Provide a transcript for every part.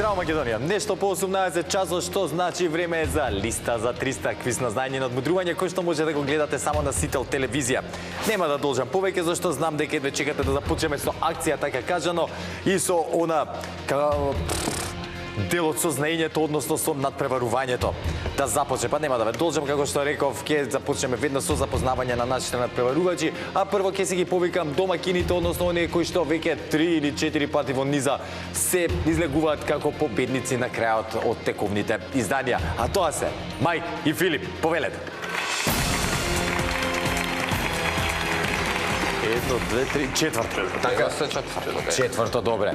Здраво, Македонија! Нешто по 18 часот, што значи време е за листа за 300 квиз на знаење на одмудрување, кој што може да го гледате само на Сител телевизија. Нема да должам повеќе, зашто знам дека едве чекате да започнеме со акција, така кажано, и со она делот со знаењето, односно со надпреварувањето. Да започне, па нема да ве должам, како што реков, ќе започнеме веднаш со запознавање на нашите надпреварувачи, а прво ќе си ги повикам домакините, односно оние кои што веќе 3 или 4 пати во низа се излегуваат како победници на крајот од тековните изданија. А тоа се Мајк и Филип, повелете. 1, 2, 3, 4. Така се четврто. Четврто, добре.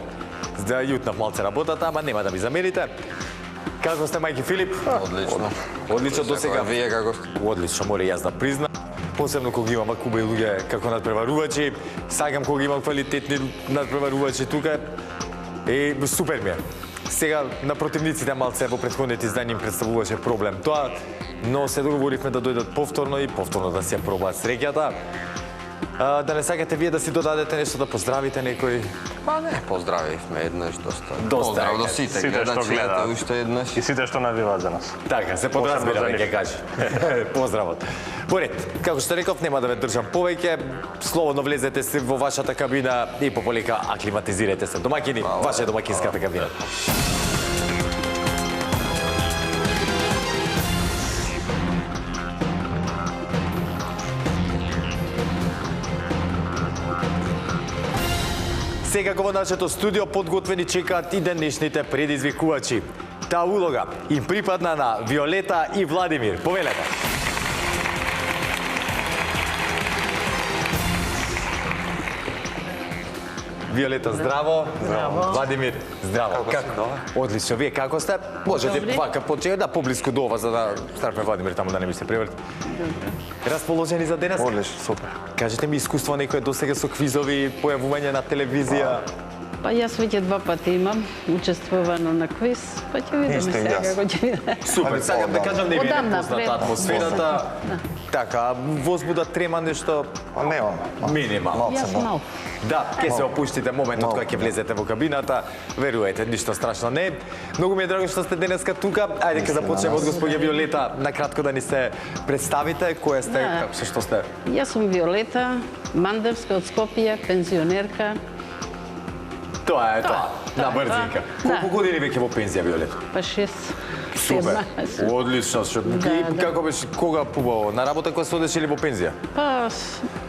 Да јутнав малце работата, ама нема да ми замерите. Како сте, Мајк и Филип? Одлично. Одлично до сега. Вие како сте? Одлично, море јас да признам. Посебно кога имам ваква луѓе како надпреварувачи, сакам кога имам квалитетни надпреварувачи тука. И супер ми е. Сега на противниците малце во претходните издања им представуваше проблем тоа, но се договоривме да дојдат повторно и повторно да се пробаат среќата. Да не сакате вие да си додадете нешто, да поздравите некој? Па не, поздравивме еднаш доста. Поздрав до сите што гледачи, гледаат. уште еднаш. И сите што навиваат за нас. Така, се подразбираме, ќе кажи. Поздравот. Поред, како што реков, нема да ве држам повеќе. Слободно влезете се во вашата кабина и пополека аклиматизирате се. Домакини, ваша е домакинската кабина. Секако во нашето студио подготвени чекаат и денешните предизвикувачи. Таа улога им припадна на Виолета и Владимир. Повелете. Виолета, здраво. Здраво. Владимир, здраво. Како сте? Одлично. Вие како сте? Можете Добри. вака почека да поблиску до ова за да старпе Владимир таму да не ми се преврти. Расположени за денес? Одлично, супер. Кажете ми искуство некој досега со квизови, појавување на телевизија. Па јас веќе 2 пати имам учествувано на квиз, па ќе видиме Исто и сега јас. како ќе биде. Супер, сакам да кажам не ви е Одамна позната пред. атмосферата. Така, возбуда, трема нешто Па немам. минимално. Јас мал. Да, ќе се опуштите моментот Малку, кога ќе влезете во кабината. Веруете, ништо страшно не е. Многу ми е драго што сте денеска тука. Ајде ќе започнеме од господја Виолета. Накратко да ни се представите, која сте, Да. како што сте. Јас сум Виолета Мандевска од Скопје, пензионерка, Тоа е тоа. Тоа, На брзинка. да. Колку години веќе во пензија, Виолета? па 6. Супер. Одлично. И како беше, кога побаво? На работа кога се одеше или во пензија? Па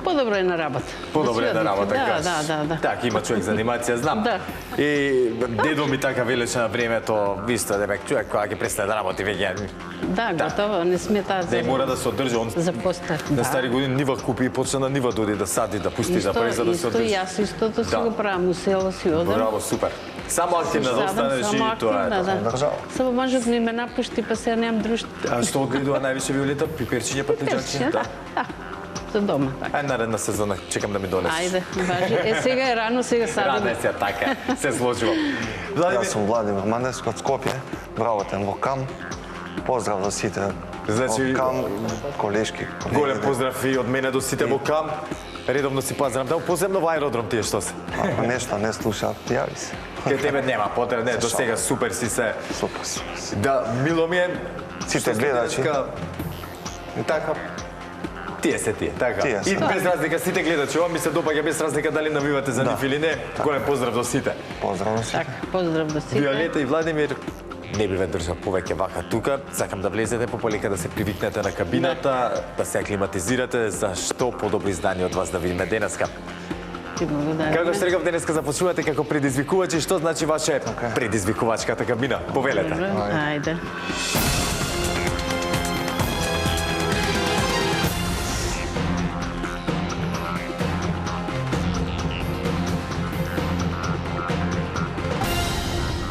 подобро е на работа. Подобро е на работа, Да, кажеш. да. Така, има човек за анимација, знам. Да. И дедо ми така велеше на времето, висто дека човек кога ќе престане да работи веќе Да, готово, не смета да и мора да се одржи, он за постар. на стари години нива купи и почна на нива доди да сади, да пусти да прави за да се Исто одржи. јас истото си Да. го правам, у село си одам. Браво, супер. Само активна да Садам, останеш само и тоа е. активна, тоа. да. Држава. Само мажот ми ме напушти, па сега немам друштво. А што одгледува највише Виолета? Пиперчиња, патлиџаки? Да. За дома. Така. Ај наредна сезона, чекам да ми донесеш. Ајде, важи. Сега е рано, сега садиме. Раде се, така, се сложило. Јас сум Владимир Мандевски од Скопје, вработен во КАМ. Поздрав до сите. Значи, од КАМ, колешки. Голем поздрав и од мене до сите во КАМ. Редовно си пазарам таму, посебно во аеродром тие што се. Ако нешто не слушаат, јави се. Ке тебе нема потреба, не, до сега супер си се. Супер, супер. Да, мило ми е. Сите што сте гледачи. денеска- Така. Тие се тие, така. Тие се. И без разлика сите гледачи, ова ми се допаѓа без разлика дали навивате за нив или не. Голем поздрав до сите. Поздрав до сите. Така, поздрав до сите. Виолета и Владимир, не би ве држал повеќе вака тука. Сакам да влезете пополека да се привикнете на кабината, да се аклиматизирате, за што подобро издание од вас да видиме денеска. Ти благодарам. Како што реков, денеска започнувате како предизвикувачи, што значи ваше предизвикувачката кабина? Повелете. Ајде.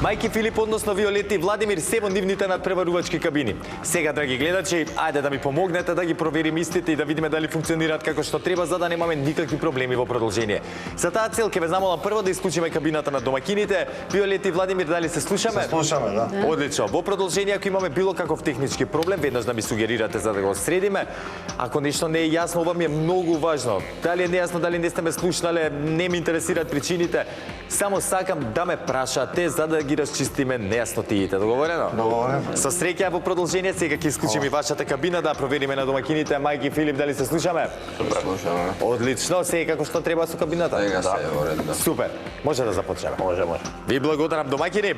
Мајки Филип, односно Виолета и Владимир, се во нивните надпреварувачки кабини. Сега, драги гледачи, ајде да ми помогнете да ги проверим истите и да видиме дали функционираат како што треба, за да немаме никакви проблеми во продолжение. За таа цел ќе ве замолам прво да исклучиме кабината на домакините. Виолета и Владимир, дали се слушаме? Се слушаме, да. Одлично. Во продолжение, ако имаме било каков технички проблем, веднаш да ми сугерирате за да го средиме. Ако нешто не е јасно, ова ми е многу важно. Дали е нејасно, дали не сте ме слушнале, не ме интересираат причините. Само сакам да ме прашате за да ги расчистиме нејаснотиите. Договорено? Договорено. Со среќа во продолжение сега ќе исклучиме вашата кабина да провериме на домакините Мајки и Филип дали се слушаме. Слушаме. Одлично, сега како што треба со кабината. Сега се е во ред, да. Супер. Може да започнеме. Може. Ви благодарам домакини.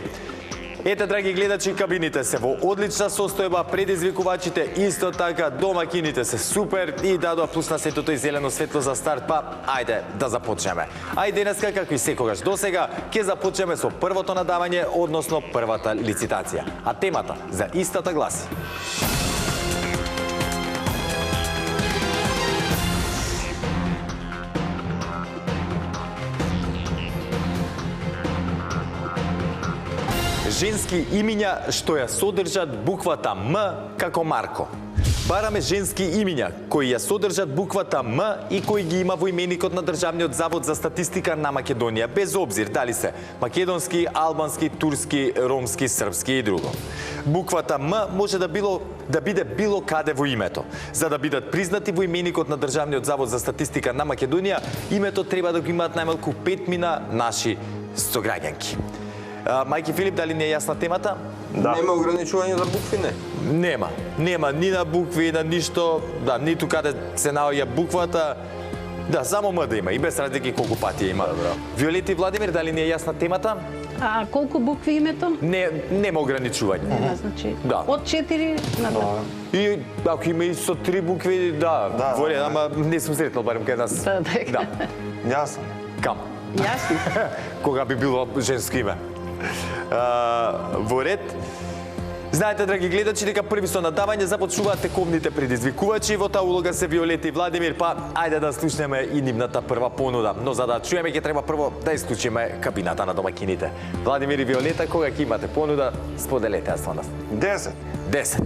Ете, драги гледачи, кабините се во одлична состојба, предизвикувачите исто така, домакините се супер и дадоа пусна сетото и зелено светло за старт, па ајде да започнеме. Ајде денеска, како и секогаш досега, ќе започнеме со првото надавање, односно првата лицитација. А темата за истата гласи: женски имиња што ја содржат буквата М како Марко. Бараме женски имиња кои ја содржат буквата М и кои ги има во именикот на Државниот завод за статистика на Македонија, без обзир дали се македонски, албански, турски, ромски, српски и друго. Буквата М може да биде било каде во името. За да бидат признати во именикот на Државниот завод за статистика на Македонија, името треба да го имаат најмалку 5 наши сограѓанки. Мајки Филип, дали не е јасна темата? Да. Нема ограничување за букви, не? Нема ни на букви, на ништо, да, ниту каде се наоѓа буквата. Да, само М да има и без разлики колку пати има. Виолета и Владимир, дали не е јасна темата? А колку букви името? Нема ограничување. Значи, Да. од 4 надолу. И ако има и со 3 букви, да, во ред, ама не сум сретнал барем кај нас. Да, дека. Да. Јасно. Кам? Јасно. Кога би било женско име. Во ред. Знаете, драги гледачи, дека први со надавање започнуваат тековните предизвикувачи. Во таа улога се Виолета и Владимир, па ајде да слушнеме и нивната прва понуда. Но за да чуеме, ќе треба прво да исклучиме кабината на домакините. Владимир и Виолета, кога ќе имате понуда, споделете ја со нас. 10. 10.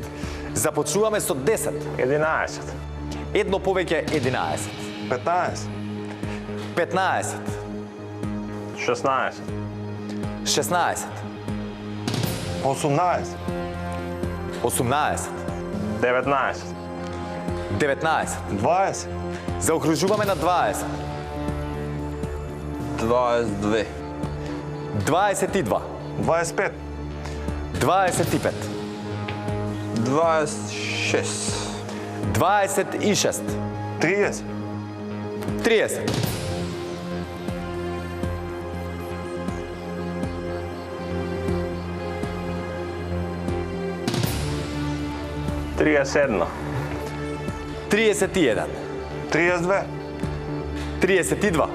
Започнуваме со 10. 11. Едно повеќе 11. 15. 15. 16. 16. 18. 18. 19. 19. 20. Заокружуваме на 20. 22. 22. 25. 25. 26. 26. 30. 30. 31. 31. 32. 32.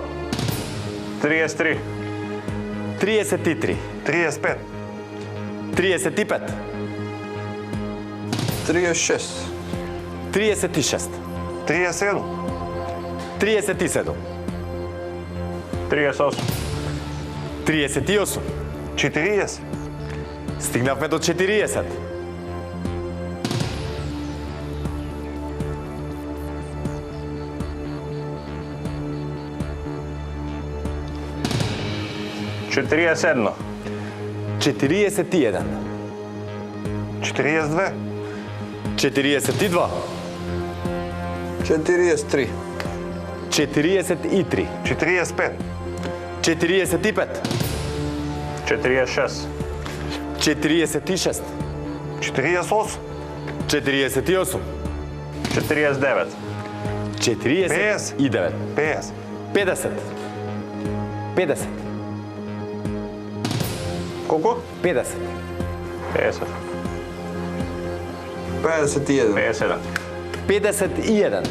33. 33. 35. 35. 36. 36. 37. 37. 38. 38. 40. Стигнавме до 40. 41. 41. 42. 42. 43. 43. 45. 45. 46. 46. 48. 48. 49. 49. 50. 50. 50. Колку? 50. 50. 51. 51. 51.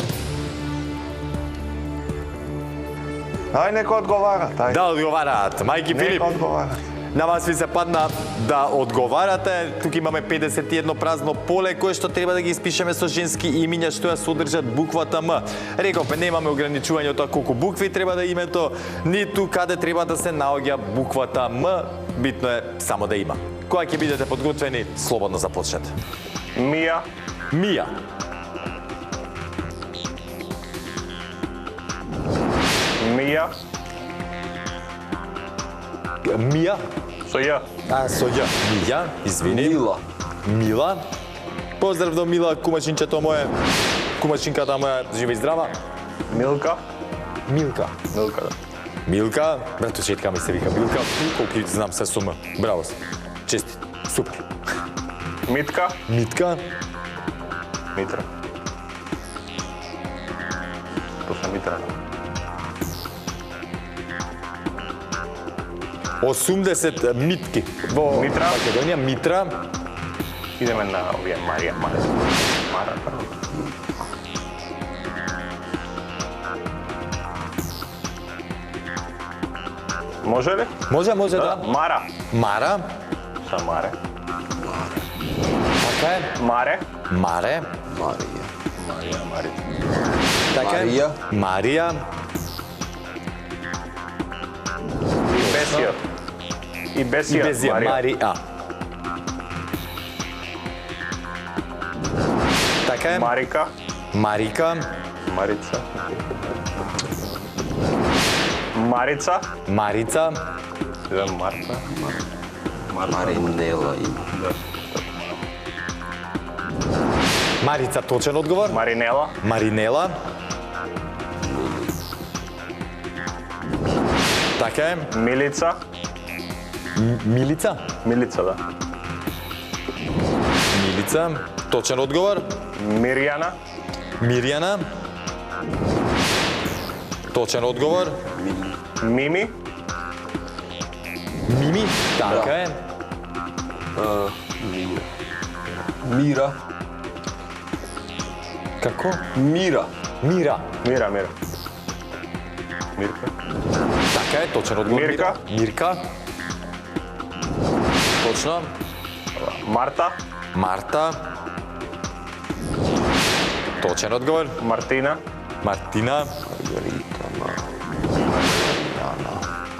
Ај, нека одговарат. Ај. Да одговараат. Мајки Филип, Нека одговарат. на вас ви се падна да одговарате. Тук имаме 51 празно поле кое што треба да ги испишеме со женски имиња што ја содржат буквата М. Рековме, немаме ограничување од тоа колку букви треба да името, ниту каде треба да се наоѓа буквата М. Битно е само да има. Кога ќе бидете подготвени, слободно започнете. Мија. Мија. Мија. Мија. Со Ј. Со Ј. Мија, извини. Мила. Мила. Поздрав до Мила, кумачинчето моје. Кумачинката моја, жива и здрава. Милка. Милка. Милка, да. Милка, братучетка ми се вика Милка, колку знам се сума. Браво се. Честит. Супер. Митка. Митка. Митра. Тоа се Митра. 80 митки во Митра. Македонија. Митра. Идеме на овие Марија. Мара. Може ли? Може да. Мара. Мара. Са Маре. Така е. Маре. Маре. Марија. Марија, Марица. Така е. Марија. Марија. И Бесија. И Бесија. Безија. Марија. Марија. Така е. Марика. Марика. Марица. Марица. Марица. Да, Марта. Маринела има. Да. Марица, точен одговор. Маринела. Маринела. Така е. Милица. Милица. Милица, да. Милица. Точен одговор. Мирјана. Мирјана. Точен одговор. Мими. Мими. Така е. Мира. Како? Мира. Мира. Мира. Мирка. Така е, точен одговор. Мирка. Мирка. Точно. Марта. Марта. Точен одговор. Мартина. Мартина. Маргарита.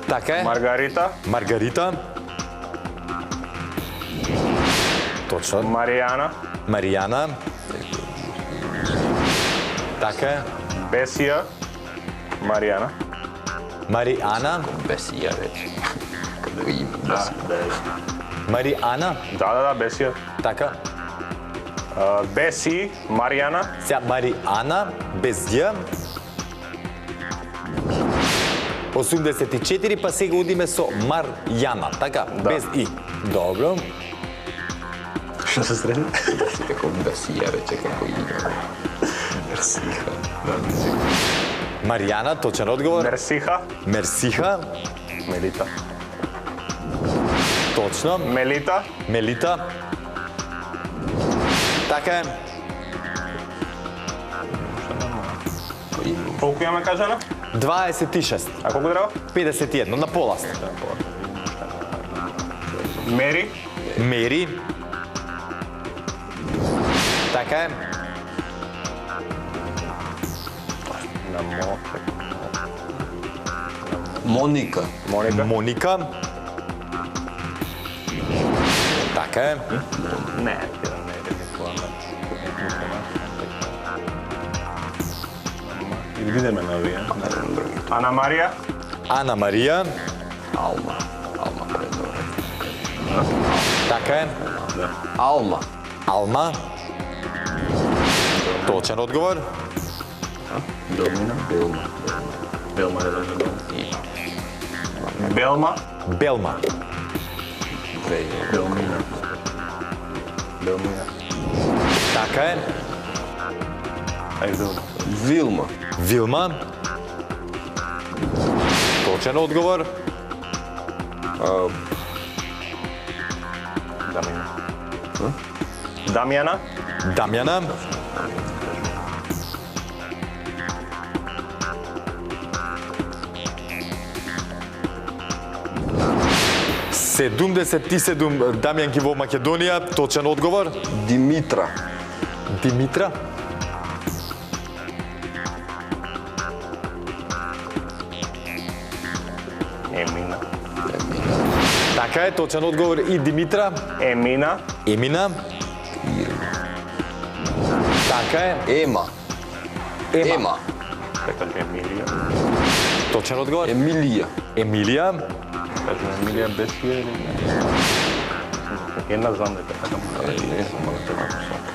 Така е. Маргарита. Маргарита. Точно. Маријана. Маријана. Така е. Бесија. Маријана. Мариана. Бесија рече. Каде го има? Да. Мариана. Да, Бесија. Така. Беси. Маријана. Сега Мариана без Ј. 84, па сега одиме со Марјана, така? Да. Без И. Добро. Што се среди? Како Бесија рече, како има. Мерсиха. Маријана, точен одговор. Мерсиха. Мерсиха. Мелита. Точно. Мелита. Мелита. Така е. Колку имаме кажано? 26. А колку треба? 51 на поласт. Мери. Мери. Така е. На Моника. Моника. Моника. Така е. Не. Или видиме на овие. Ана Марија. Ана Марија. Алма. Алма предобре. Така е. Алма. Алма. Точен одговор. Белмина. Белма. Белма е за Има. Белма. Белма. Белмина. Белмина. Така е. Ај Белма. Вилма. Вилма. Точен одговор. Дамјана. Дамјана. Дамјана. Седумдесет и седум дамјанки во Македонија. Точен одговор. Димитра. Димитра. Емина. Така е, точен одговор и Димитра. Емина. Емина. Ирма. Така е. Ема. Ема. Така ли Емилија? Точен одговор. Емилија. Емилија. Кажу Емилија Бесија или не? Една знам дека така му Не знам.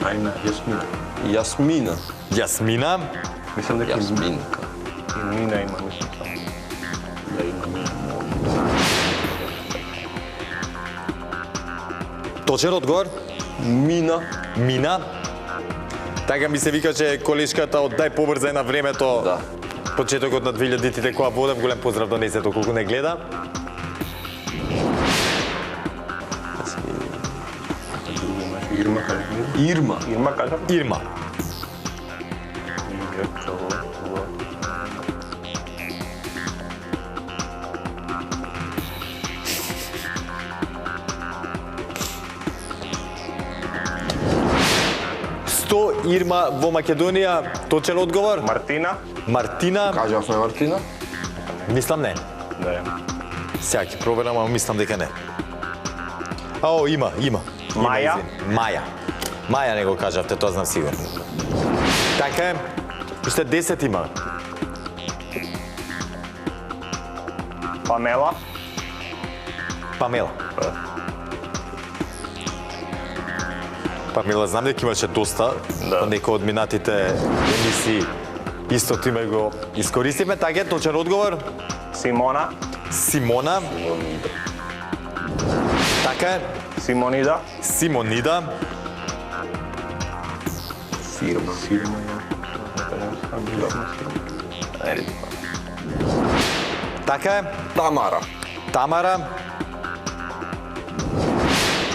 Ајна Јасмина. Јасмина. Јасмина. Мислам дека Јасминка. и Мина има, мислам само. Да има Мина. Точен одговор? Мина. Мина. Така ми се викаше колешката од дај побрзај на времето. Да. Почетокот на 2000-тите кога водам, голем поздрав до несето колку не гледа. Ирма, кажа. Ирма. Ирма, кажа. Ирма. Ирма во Македонија, точен одговор? Мартина. Мартина, Кажавме Мартина. мислам не. Да. Сега ќе проверам, ама мислам дека не. Ао, има. Маја. Маја. Маја не го кажавте, тоа знам сигурно. Така е, уште 10 има. Памела. Памела. Памела, знам дека имаше доста, Да. некои од минатите емисии истото име го искористивме. Така е, точен одговор? Симона. Симона. Така е, Симонида. Симонида. Фирма. Фирма. Така е, Тамара. Тамара.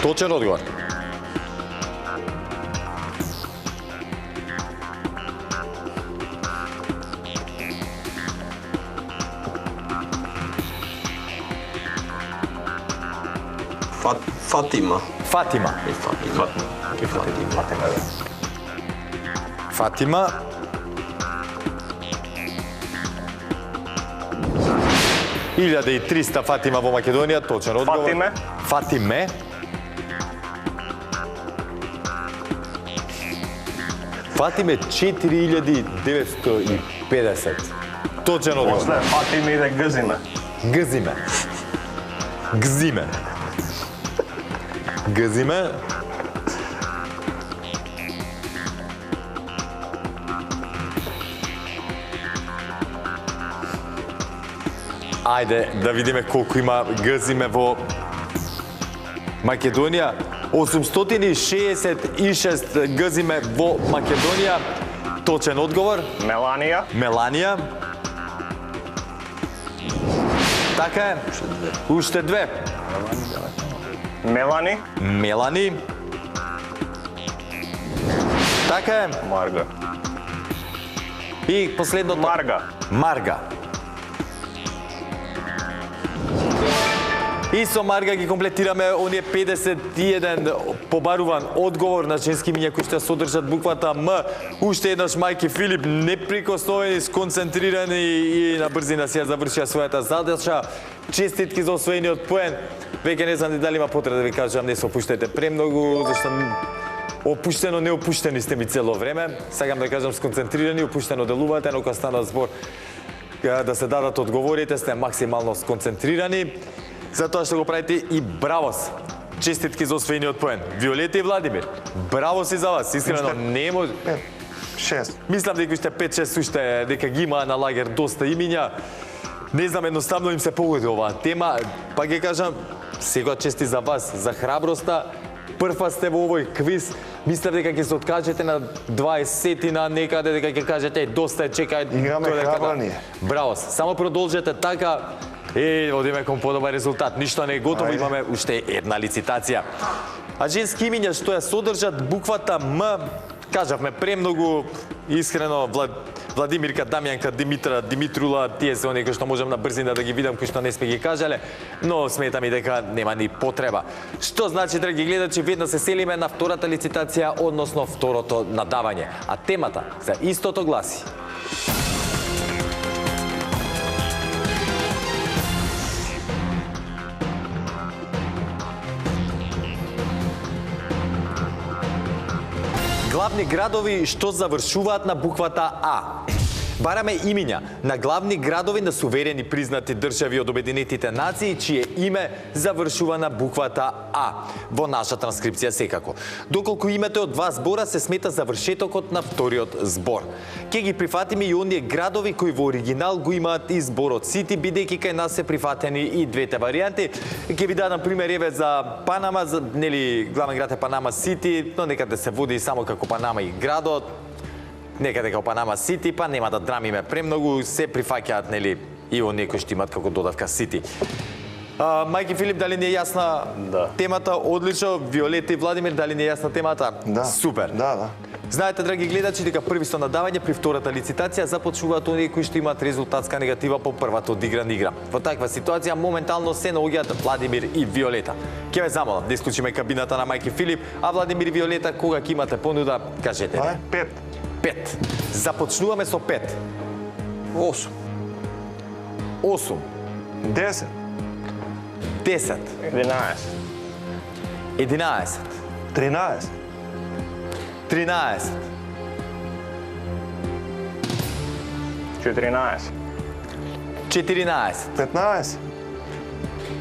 Точен одговор. Фатима. Фатима. Фатима. Илјада и 300 Фатима во Македонија, точен одговор. Фатиме. Фатиме. Фатиме 4950. Точен одговор. После Фатиме иде Гзиме. Гзиме. Гзиме. Гзиме. Ајде да видиме колку има гзиме во Македонија. 866 гзиме во Македонија. Точен одговор. Меланија. Меланија. Така е. Уште две. Мелани. Мелани. Така е. Марга. И последното. Марга. Марга. И со Марга ги комплетираме оние 51 побаруван одговор на женски имиња кои што содржат буквата М. Уште еднаш мајки Филип неприкосновени, сконцентрирани и на брзина си ја завршија својата задача. Честитки за освоениот поен. Веќе не знам дали има потреба да ви кажам, не се опуштајте премногу, зашто опуштено, неопуштени сте ми цело време. Сакам да кажам сконцентрирани, опуштено делувате, но кога стана збор да се дадат одговорите, сте максимално сконцентрирани. Затоа што го правите и бравос. Честитки за освоениот поен. Виолета и Владимир, браво си за вас. Искрено не може. 6. Мислам дека уште 5-6 уште дека ги има на лагер доста имиња. Не знам, едноставно им се погоди оваа тема. Па ги кажам, сега чести за вас, за храброста. Прва сте во овој квиз. Мислам дека ќе се откажете на 20-тина некаде, дека ќе кажете доста е, чекај. Играме тоа дека храбро да. ние. Браво, само продолжете така. Одиме кон подобар резултат. Ништо не е готово, Ајде. имаме уште една лицитација. А женски имиња што ја содржат буквата М, кажавме премногу, искрено, Владимирка, Дамјанка, Димитра, Димитрула, тие се оние кои што можам на брзина да ги видам, кои што не сме ги кажале, но сметам и дека нема ни потреба. Што значи, драги гледачи, веднаш се селиме на втората лицитација, односно второто надавање. А темата за истото гласи: главни градови што завршуваат на буквата А. Бараме имиња на главни градови на суверени признати држави од Обединетите нации, чие име завршува на буквата А. Во наша транскрипција секако. Доколку името од два збора се смета завршетокот на вториот збор. Ке ги прифатиме и оние градови кои во оригинал го имаат и зборот Сити, бидејќи кај нас се прифатени и двете варијанти. Ке ви дадам пример еве за Панама, нели главен град е Панама Сити, но некаде се води само како Панама и градот. Некаде како Панама Сити, па нема да драмиме премногу, се прифаќаат нели и оние кои што имаат како додавка Сити. Мајки Филип, дали ни е јасна темата? Одлично. Виолета и Владимир, дали ни е јасна темата? Да. Супер. Да. Знаете, драги гледачи, дека први со надавање при втората лицитација започнуваат оние кои што имаат резултатска негатива по првата одиграна игра. Во таква ситуација моментално се наоѓаат Владимир и Виолета. Ќе ве замолам да исклучиме кабината на Мајки Филип, а Владимир и Виолета, кога ќе имате понуда, кажете. 5. 5. Започнуваме со 5. 8. 8. 10. 10. 11. 11. 13. 13. 14. 14. 15.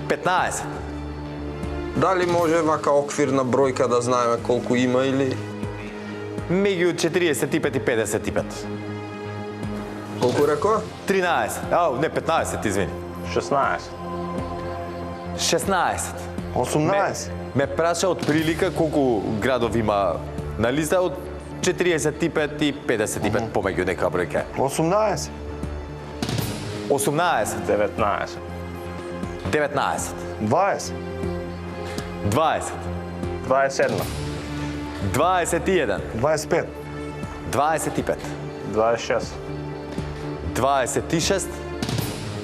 15. Дали може вака оквирна бројка да знаеме колку има или Меѓу 45 и 55. колку рекоа? 13. Не, 15, извини. 16. 16. 18. Ме праша од прилика колку градови има на листа од 45 и 55 помеѓу нека бројка. 18. 18. 19. 19. 20. 20. 27. 21. 25. 25. 26. 26.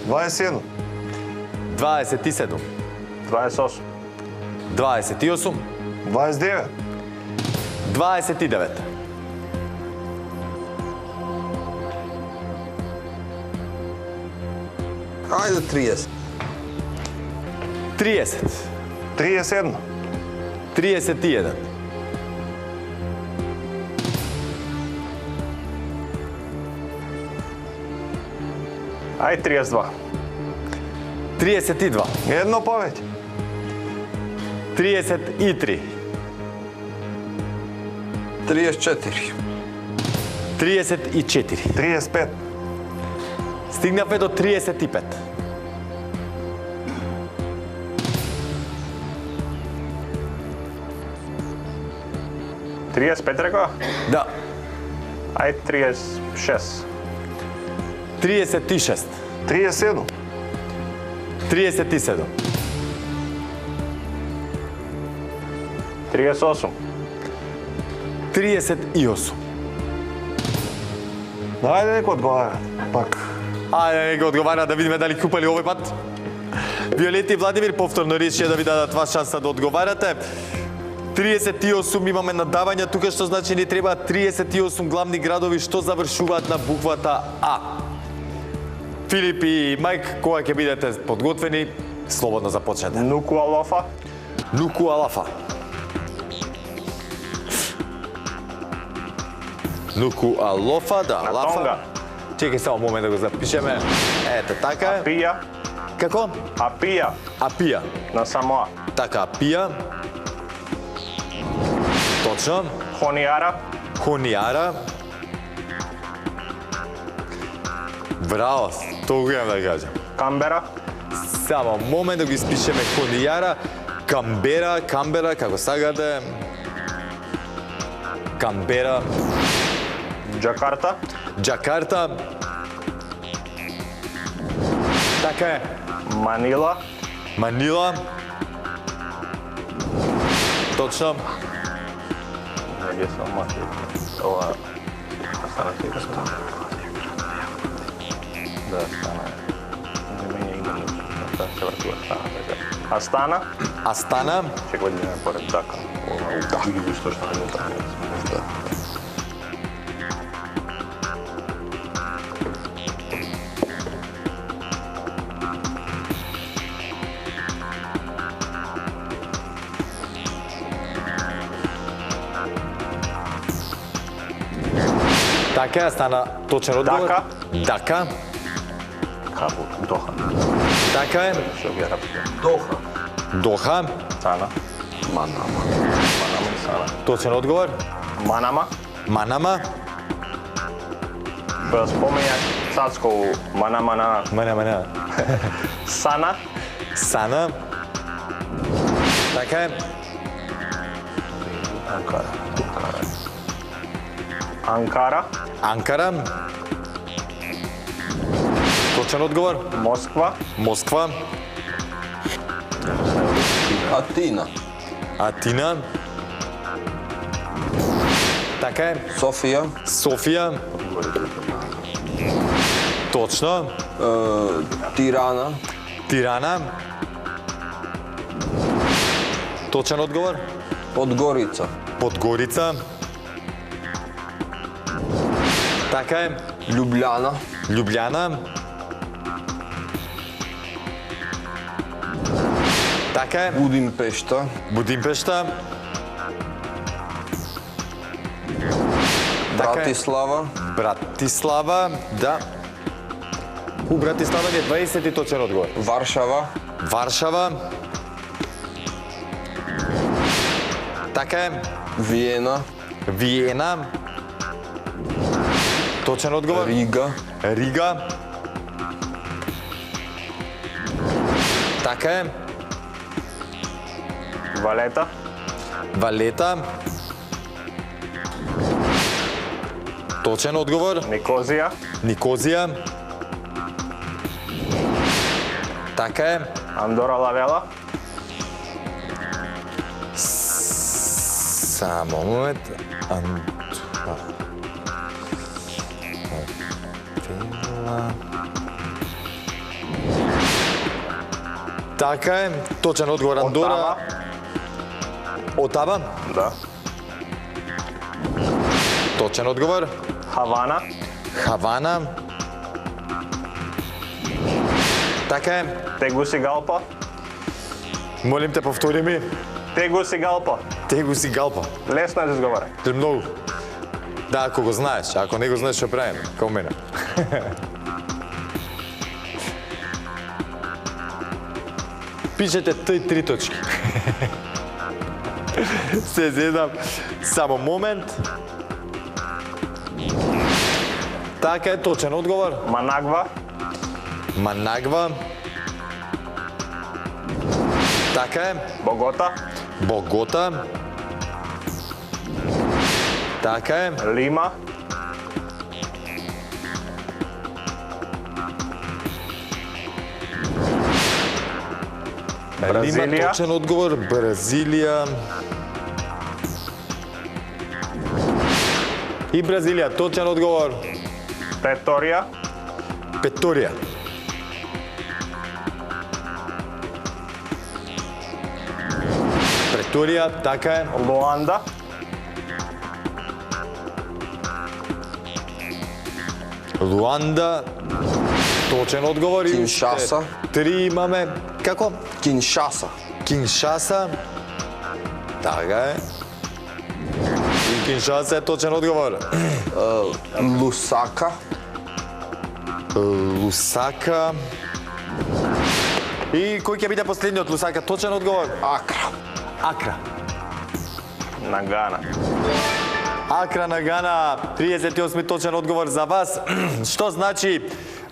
27. 27. 28. 28. 29. 29. Ајде 30. 30. 37. 31. 32. 32. Едно повеќе. 33. 34. 34. 35. Стигнавме до 35. 35 рекоа? Да. Ајде 36. 36. 37. 37. 38. 38. Ајде некој одговара. Пак. Ајде, нека одговара да видиме дали купали овој пат. Виолета и Владимир повторно решија да ви дадат вас шанса да одговарате. 38 имаме надавања тука, што значи ни треба 38 главни градови што завршуваат на буквата А. Филип и Мајк, кога ќе бидете подготвени, слободно започнете. Нукуалофа. Нукуалафа. Нукуалофа, да, На лафа. Тонга. Чекај само момент да го запишеме. Ето така. Апија. Како? Апија. Апија. На Самоа. Така, Апија. Точно. Хониара. Хониара. Браво, тоа го имам да кажам. Камбера. Само момент да го испишеме Хониара. Камбера, како сагате. Камбера. Джакарта. Джакарта. Така е. Манила. Манила. Точно. Гдje sam mači? Ova... Astana se igra. Da, Astana je. Meni je ime. Astana se vrtu Astana. Astana. Астана. Ще година поред така. Ова, види што што не така. Да. Така, стана точен одговор. Дака. Дака. Кабул. Доха. Така е. Саудија Арабија. Доха. Доха. Сана. Манама. Манама и Сана. Точен одговор. Манама. Манама. Спомења Цацко у Манама. Мана. Сана. Сана. Така е. Анкара. Анкара. Точен одговор. Москва. Москва. Атина. Атина. Така е. Софија. Софија. Точно. Тирана. Тирана. Точен одговор. Подгорица. Подгорица. Така е. Љубљана. Љубљана. Така е. Будимпешта. Будимпешта. Така е. Братислава. Братислава, да. У Братислава е 20 точен одговор. Варшава. Варшава. Така е. Виена. Виена. Точен одговор. Рига. Рига. Така е. Валета. Валета. Точен одговор. Никозија. Никозија. Така е. Андора Лавела. Само момент. Така е. Точен одговор Андора. Отава. Да. Точен одговор. Хавана. Хавана. Така е. Тегусигалпа. Молим те, повтори ми. Тегусигалпа. Тегусигалпа. Лесно е да изговара. Многу. Да, ако го знаеш. Ако не го знаеш, што правим? Као мене. Пишете тој 3 точки. Се зедам. Само момент. Така е, точен одговор. Манагва. Манагва. Така е. Богота. Богота. Така е. Лима. Лима, Бразилија. точен одговор. Бразилија. И Бразилија, точен одговор. Преторија. Преторија. Преторија, така е. Луанда. Луанда, точен одговор. И Киншаса. Три имаме. Како? Киншаса. Киншаса. Така е. И Киншаса е точен одговор. Лусака. Лусака. И кој ќе биде последниот Лусака? Точен одговор. Акра. Акра. Нагана. Акра на Гана, 38 точен одговор за вас. Што значи,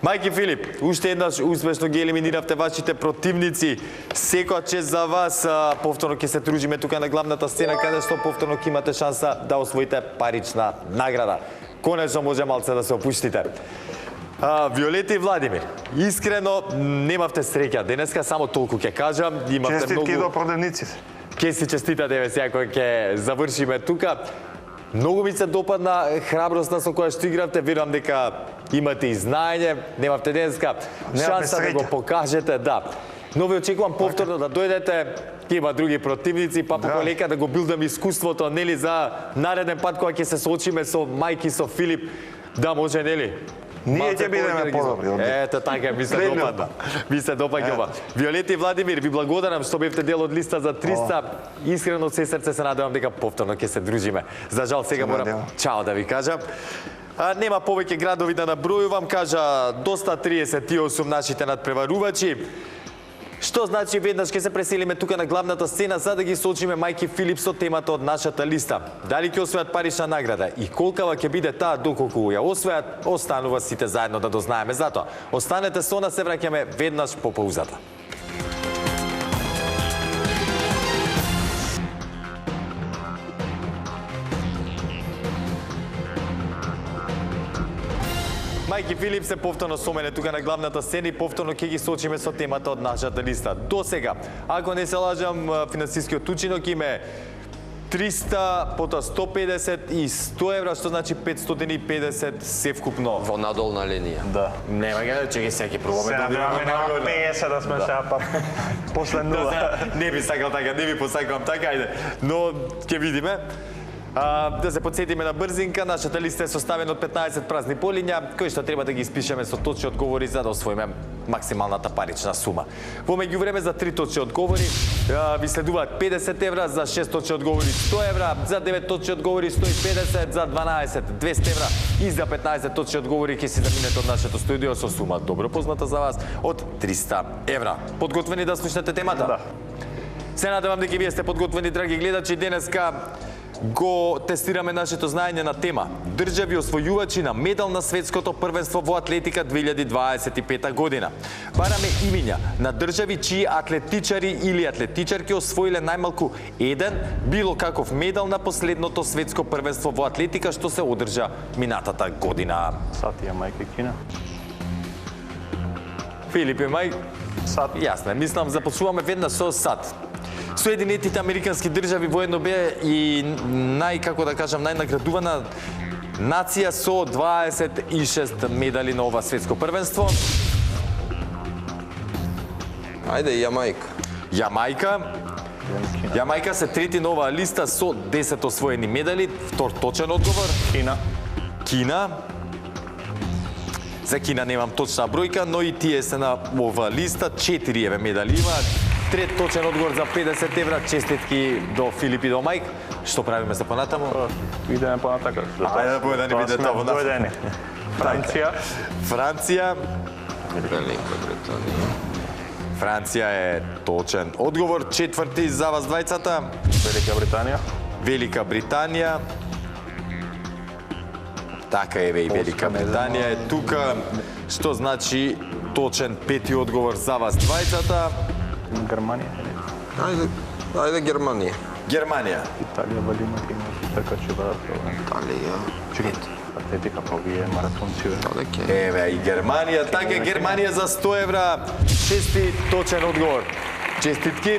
мајки Филип, уште еднаш успешно ги елиминиравте вашите противници. Секоја чест за вас. Повторно ќе се дружиме тука на главната сцена, каде што повторно ќе имате шанса да освоите парична награда. Конечно може малце да се опуштите. Виолета и Владимир, искрено немавте среќа. Денеска само толку ќе кажам. Имавте Честитки многу... до продавниците. Ке си честитате, еве сега кој ќе завршиме тука. Многу ми се допадна храброста со која што игравте. Верувам дека имате и знаење, немавте денеска шанса да го покажете, да. Но ви очекувам повторно да дојдете. Има други противници, па полека да го билдам искуството, нели, за нареден пат кога ќе се соочиме со мајки, со Филип, да може, нели, Ние малце ќе бидеме повеќе подобри од нив. Ето така, ми се допадна. Ми се допаѓа ова. Виолета и Владимир, ви благодарам што бевте дел од листа за 300. Искрено од се срце се надевам дека повторно ќе се дружиме. За жал сега морам надевам. чао да ви кажам. Нема повеќе градови да набројувам, кажа доста 38 нашите надпреварувачи. Што значи веднаш ќе се преселиме тука на главната сцена за да ги соочиме мајки Филип со темата од нашата листа. Дали ќе освојат парична награда и колкава ќе биде таа доколку ја освојат, останува сите заедно да дознаеме. Затоа, останете со нас, се враќаме веднаш по паузата. Мајки Филип се повторно со мене тука на главната сцена и повторно ќе ги соочиме со темата од нашата листа. До сега, ако не се лажам, финансискиот учинок им е 300, потоа 150 и 100 евра, што значи 550 севкупно. Во надолна линија. Да. Нема ги, че ќе пробаме Се да надеваме нема 50 да сме сега па после нула. Не би сакал така, не би посакувам така, ајде. Но ќе видиме. Да се подсетиме на брзинка, нашата листа е составена од 15 празни полиња, кои што треба да ги испишеме со точни одговори за да освоиме максималната парична сума. Во меѓувреме за 3 точни одговори ви следуваат 50 евра, за 6 точни одговори 100 евра, за 9 точни одговори 150, за 12 200 евра и за 15 точни одговори ќе си заминете од нашето студио со сума добро позната за вас од 300 евра. Подготвени да слушнете темата? Да. Се надевам дека вие сте подготвени, драги гледачи. Денеска го тестираме нашето знаење на тема држави освојувачи на медал на светското првенство во атлетика 2025 година. Бараме имиња на држави чии атлетичари или атлетичарки освоиле најмалку еден било каков медал на последното светско првенство во атлетика што се одржа минатата година. Сатија мајка Кина. Филип и мај, Сат. јасно, мислам започнуваме веднаш со САД. Соединетите американски држави воедно бе и како да кажам, најнаградувана нација со 26 медали на ова светско првенство. Ајде, Јамајка. Јамајка се трети на оваа листа со 10 освоени медали. Втор точен одговор. Кина. За Кина немам точна бројка, но и тие се на оваа листа. 4 медали имаат. Трет точен одговор за 50 евра. Честитки до Филип и до Мајк. Што правиме за понатаму? Идеме понатака. Ајде да не биде тоа во нас. Франција. Велика Британија. Франција е точен одговор. Четврти за вас двајцата. Велика Британија. Така еве и Велика Британија е тука, што значи точен пети одговор за вас двајцата. Германија. Ајде Германија. Германија. Италија валима има тркачи брат. Италија. Атлетика па вие маратонци. Еве и Германија, така Германија за 100 евра. Шести точен одговор. Честитки.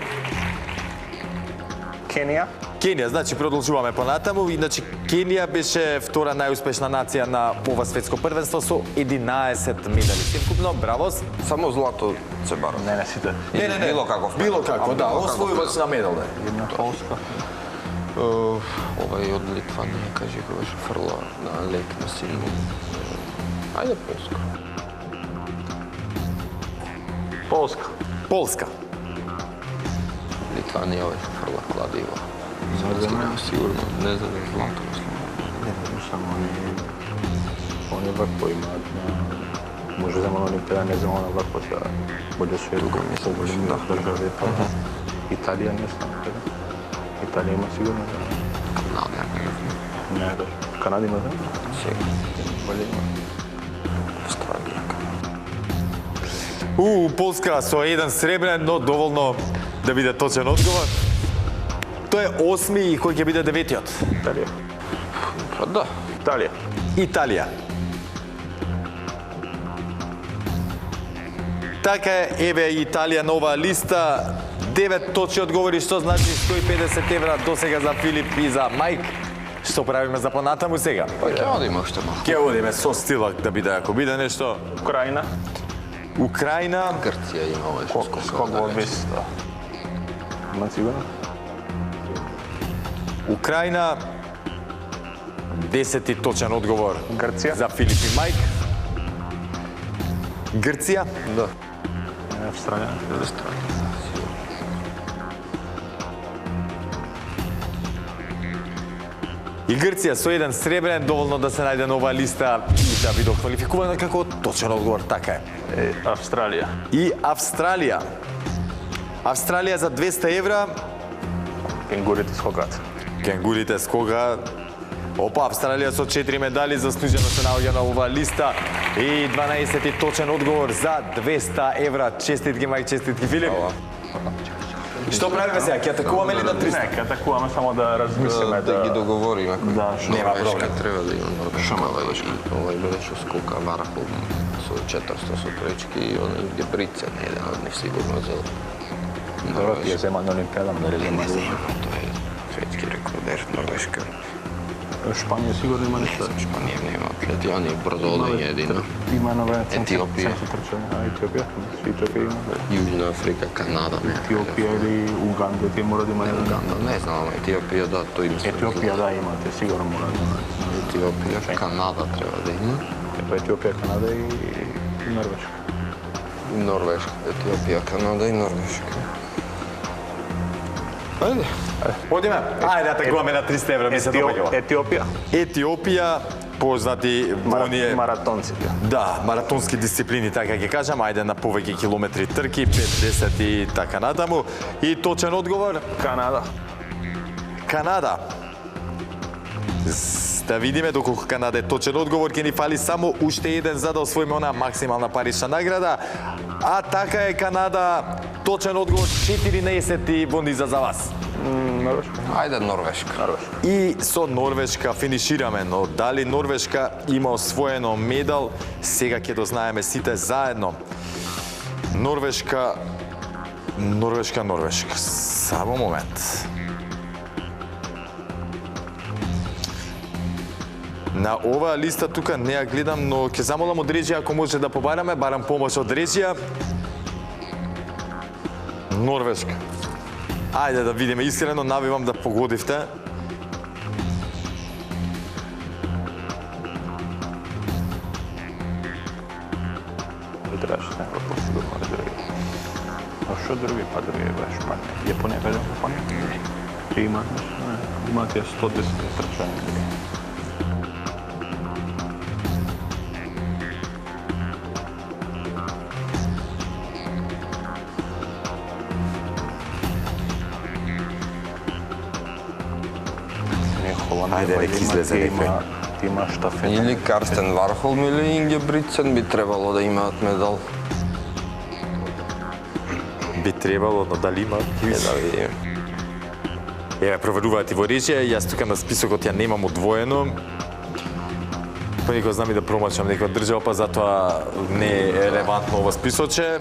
Кенија, значи продолжуваме понатаму. Иначе Кенија беше втора најуспешна нација на ова светско првенство со 11 медали. Севкупно, браво. Само злато се бара. Не сите. Не. Било каков. Било како, да, освојувач на медал. Една Полска. Ова е од Литванија, кажи кој беше фрла на лек на силно. Ајде Полска. Литванија беше фрла кладива. Сигурно, не знам злато, мислам. Не само они вакво имаат на... Може да на Олимпијада, не знам на вакво са боле свет. Тука мислам, да држави. Италија не знам каде. Италија има сигурно. Канада, Не, Канада има, да? сигурно. Боле има. Австралија. Полска со еден сребрен, но доволно да биде точен одговор. Тој е 8 и кој ќе биде 9-тиот? Италија. Па да. Италија. Така е, еве Италија на оваа листа. 9 точни одговори, што значи 150 евра до сега за Филип и за Мајк. Што правиме за понатаму сега? Па ќе одиме уште малку. Ќе одиме со стилак да биде, ако биде нешто. Украина. Грција има овој што Скок во вис. Има сигурно? Украина. 10 точен одговор Грција. за Филип и Мајк. Грција, Да. Австралија. и Грција со еден сребрен доволно да се најде на оваа листа и да биде квалификувана како точен одговор, така е. Австралија. И Австралија. Австралија за 200 евра, Кенгурите скокат. кенгурите скога. Опа, Австралија со 4 медали заслужено се наоѓа на оваа листа и 12 точен одговор за 200 евра. Честитки, Мајк, честитки, Филип. Што правиме сега? Ќе атакуваме ли на 300? Не, ќе атакуваме само да размислиме Да ги договориме. Да, Нема проблем. Треба да има норвешка. Овај беше скока вархол со 400 со пречки и он ги Брицен, еден од нив сигурно за Норвегија зема на Олимпијада, дали зема. Тоа е светски рекордер Норвешка. Шпанија сигурно има нешто. Шпанија нема атлети, они брзо одење едино. Има на време Етиопија. Етиопија. Етиопија има. Јужна Африка, Канада, не. Етиопија или Уганда, тие мора да има. Уганда, не знам, Етиопија да, тој им се. Етиопија да има, те сигурно мора да има. Етиопија, Канада треба да има. Епа Етиопија, Канада и Норвешка. И Норвешка, Етиопија, Канада и Норвешка. Ајде. Одиме. Ајде, атакуваме на 300 евра, ми се допаѓа. Етиопија. Етиопија, познати во оние Маратонците. да, маратонски дисциплини, така ќе кажам, ајде на повеќе километри трки, 5-10 и така натаму. И точен одговор, Канада. Канада. Да видиме доколку Канада е точен одговор, ќе ни фали само уште еден за да освоиме онаа максимална парична награда. А така е, Канада, точен одговор, 14 во низа за вас. Норвешка. Ајде Норвешка. И со Норвешка финишираме, но дали Норвешка има освоено медал, сега ќе дознаеме сите заедно. Норвешка. Само момент. На оваа листа тука не ја гледам, но ќе замолам од Реджија ако може да побараме, барам помош од Реджија. Норвешка. Ајде да видиме, искрено навивам да погодивте. Требаше некој по-сигурно да други. А што други? Па други беше Шпанија. Јапонија, кажа Јапонија? Има тие 110 трчања. Ајде, нека излезе некој. Има штафета. Или Карстен Вархолм или Инге Брицен би требало да имаат медал. Би требало, но дали има? Да видиме. Еве, проверуваат и во Реджија, јас тука на списокот ја немам одвоено. Понекогаш знам и да промачам некоја држава, па затоа не е релевантно ова списоче.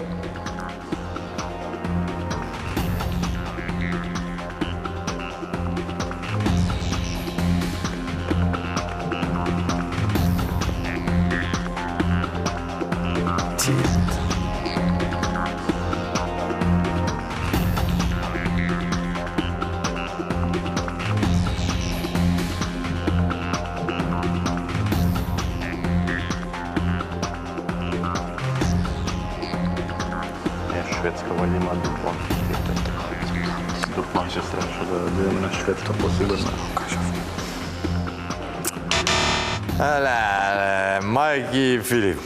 Шведска вајде има дуплан. Дуплан ќе требаше да идеме на Шведска посигурно. Мајки Филип,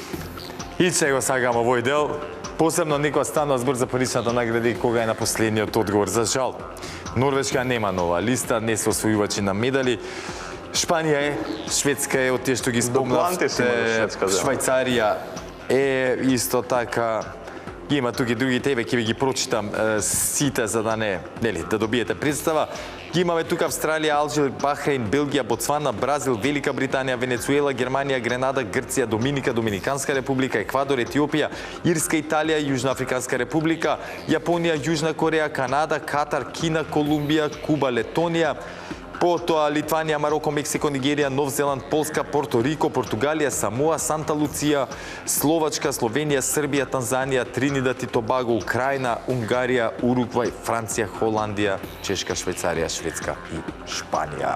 и че го сакам овој дел, посебно никој станува збор за паричната награда и кога е на последниот одговор. За жал, Норвешка нема нова листа, не се освојувачи на медали. Шпанија е, Шведска е од тие што ги Дупланти си има спомнавте, Шведска, да. Швајцарија е исто така. Има тука и други тебе, ќе ви ги прочитам сите за да не, нели, да добиете представа. Ги имаме тука Австралија, Алжир, Бахрейн, Белгија, Ботсвана, Бразил, Велика Британија, Венецуела, Германија, Гренада, Грција, Доминика, Доминиканска република, Еквадор, Етиопија, Ирска, Италија, Јужна Африканска република, Јапонија, Јужна Кореја, Канада, Катар, Кина, Колумбија, Куба, Летонија, потоа Литванија, Мароко, Мексико, Нигерија, Нов Зеланд, Полска, Порто Рико, Португалија, Самоа, Санта Луција, Словачка, Словенија, Србија, Танзанија, Тринидад и Тобаго, Украина, Унгарија, Уругвај, Франција, Холандија, Чешка, Швајцарија, Шведска и Шпанија.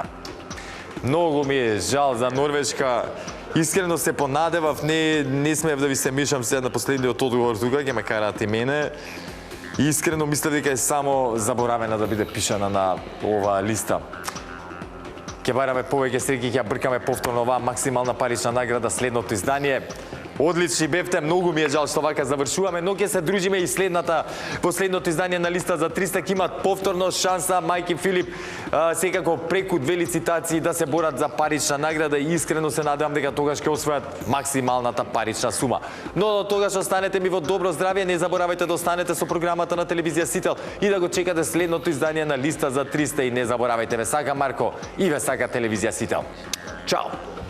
Многу ми е жал за Норвешка. Искрено се понадевав, не смеев да ви се мешам сега на последниот одговор тука, ќе ме караат и мене. Искрено мислев дека е само заборавена да биде пишана на оваа листа. Ќе бараме повеќе среќи, ќе ја бркаме повторно оваа максимална парична награда следното издание. Одлични бевте, многу ми е жал што вака завршуваме, но ќе се дружиме и последното издание на листа за 300 ќе имат повторно шанса Мајки Филип секако преку 2 лицитации да се борат за парична награда и искрено се надевам дека тогаш ќе освојат максималната парична сума. Но до тогаш останете ми во добро здравје, не заборавајте да останете со програмата на телевизија Сител и да го чекате следното издание на листа за 300 и не заборавајте, ве сака Марко и ве сака телевизија Сител. Чао!